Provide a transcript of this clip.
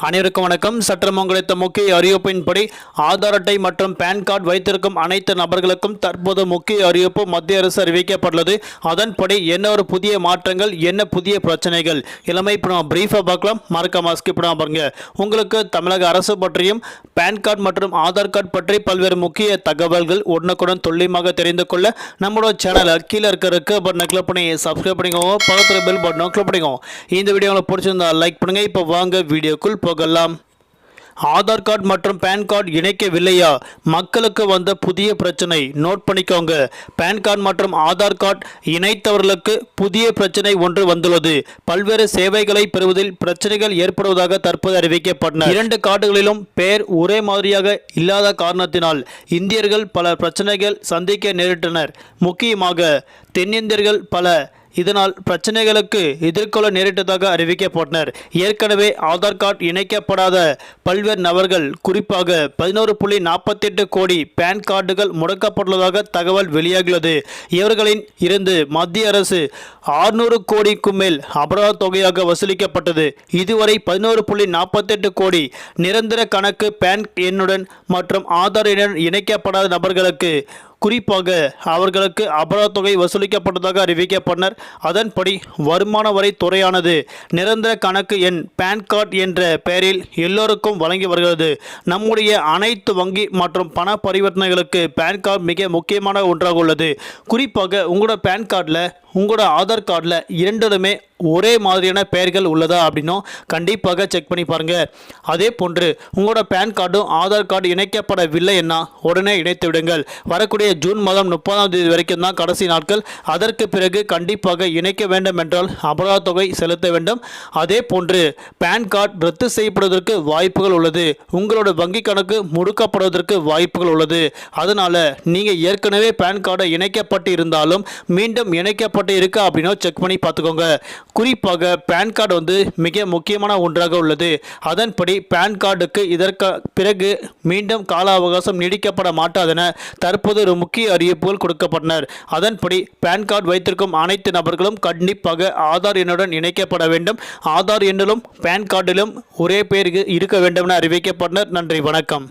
அனைவருக்கும் வணக்கம். சற்று கிடைத்த முக்கிய அறிவிப்பின்படி ஆதார் அட்டை மற்றும் பேன் கார்டு வைத்திருக்கும் அனைத்து நபர்களுக்கும் தற்போது முக்கிய அறிவிப்பு மத்திய அரசு அறிவிக்கப்பட்டுள்ளது. அதன்படி என்ன ஒரு புதிய மாற்றங்கள், என்ன புதிய பிரச்சனைகள் இளமை இப்போ நம்ம பிரீஃபாக பார்க்கலாம். மறக்காம ஸ்கிப் பண்ணாம பாருங்க. உங்களுக்கு தமிழக அரசு பற்றியும் பேன் கார்டு மற்றும் ஆதார் கார்டு பற்றி பல்வேறு முக்கிய தகவல்கள் உடனுக்குடன் துல்லியமாக தெரிந்து கொள்ள நம்மளோட சேனலை கீழே இருக்கிற பட்டனை கிளிக் பண்ணி சப்ஸ்கிரைப் பண்ணிக்கோங்க. பக்கத்தில் பெல் பட்டனை கிளிக் பண்ணிக்கோங்க. இந்த வீடியோ உங்களுக்கு பிடிச்சிருந்தா லைக் பண்ணுங்க. இப்போ வாங்க வீடியோக்குள் போகலாம். ஆதார் கார்டு மற்றும் பேன் கார்டு இணைக்கவில்லையா? மக்களுக்கு வந்த புதிய பிரச்சனை நோட் பண்ணிக்கோங்க. பேன் கார்டு மற்றும் ஆதார் கார்டு இணைத்தவர்களுக்கு புதிய பிரச்சனை ஒன்று வந்துள்ளது. பல்வேறு சேவைகளை பெறுவதில் பிரச்சனைகள் ஏற்படுவதாக தற்போது அறிவிக்கப்பட்டன. இரண்டு கார்டுகளிலும் பெயர் ஒரே மாதிரியாக இல்லாத காரணத்தினால் இந்தியர்கள் பல பிரச்சனைகள் சந்திக்க நேரிட்டனர். முக்கியமாக தென்னிந்தியர்கள் பல இதனால் பிரச்சனைகளுக்கு எதிர்கொள்ள நேரிட்டதாக அறிவிக்கப்பட்டனர். ஏற்கனவே ஆதார் கார்டு இணைக்கப்படாத பல்வேறு நபர்கள், குறிப்பாக 11.48 கோடி பேன் கார்டுகள் முடக்கப்பட்டுள்ளதாக தகவல் வெளியாகியுள்ளது. இவர்களின் இருந்து மத்திய அரசு 600 கோடிக்கும் மேல் அபராத தொகையாக வசூலிக்கப்பட்டது. இதுவரை 11.48 கோடி நிரந்தர கணக்கு பேன் எண்ணுடன் மற்றும் ஆதார் எண்ணுடன் இணைக்கப்படாத நபர்களுக்கு குறிப்பாக அவர்களுக்கு அபராத தொகை வசூலிக்கப்பட்டதாக அறிவிக்கப்பட்டனர். அதன்படி வருமான வரி துறையானது நிரந்தர கணக்கு எண் பேன் கார்டு என்ற பெயரில் எல்லோருக்கும் வழங்கி வருகிறது. நம்முடைய அனைத்து வங்கி மற்றும் பண பரிவர்த்தனைகளுக்கு பேன் கார்டு மிக முக்கியமான ஒன்றாக உள்ளது. குறிப்பாக உங்களோட பேன் கார்டில் உங்களோட ஆதார் கார்டில் இரண்டுமே ஒரே மாதிரியான பெயர்கள் உள்ளதா அப்படின்னும் கண்டிப்பாக செக் பண்ணி பாருங்கள். அதே போன்று உங்களோட பேன் கார்டும் ஆதார் கார்டு இணைக்கப்படவில்லை என்ன உடனே இணைத்து விடுங்கள். வரக்கூடிய ஜூன் மாதம் 30ஆம் தேதி வரைக்கும் தான் கடைசி நாட்கள். அதற்கு பிறகு கண்டிப்பாக இணைக்க வேண்டும் என்றால் அபராத தொகை செலுத்த வேண்டும். அதே போன்று பேன் கார்டு ரத்து செய்யப்படுவதற்கு வாய்ப்புகள் உள்ளது. உங்களோட வங்கி கணக்கு முடக்கப்படுவதற்கு வாய்ப்புகள் உள்ளது. அதனால் நீங்கள் ஏற்கனவே பேன் கார்டை இணைக்கப்பட்டு இருந்தாலும் மீண்டும் இணைக்கப்பட்டு இருக்கா அப்படின்னு செக் பண்ணி பார்த்துக்கோங்க. குறிப்பாக பேன் கார்டு மிக முக்கியமான ஒன்றாக உள்ளது. அதன்படி பேன் கார்டுக்கு இதற்கு பிறகு மீண்டும் கால அவகாசம் நீடிக்கப்பட மாட்டாதென தற்போது ஒரு முக்கிய அறிவிப்புகள் கொடுக்கப்பட்டனர். அதன்படி பேன் கார்டு வைத்திருக்கும் அனைத்து நபர்களும் கண்டிப்பாக ஆதார் எண்ணுடன் இணைக்கப்பட வேண்டும். ஆதார் எண்ணிலும் பேன் கார்டிலும் ஒரே பெயர் இருக்க வேண்டும் என அறிவிக்கப்பட்டனர். நன்றி, வணக்கம்.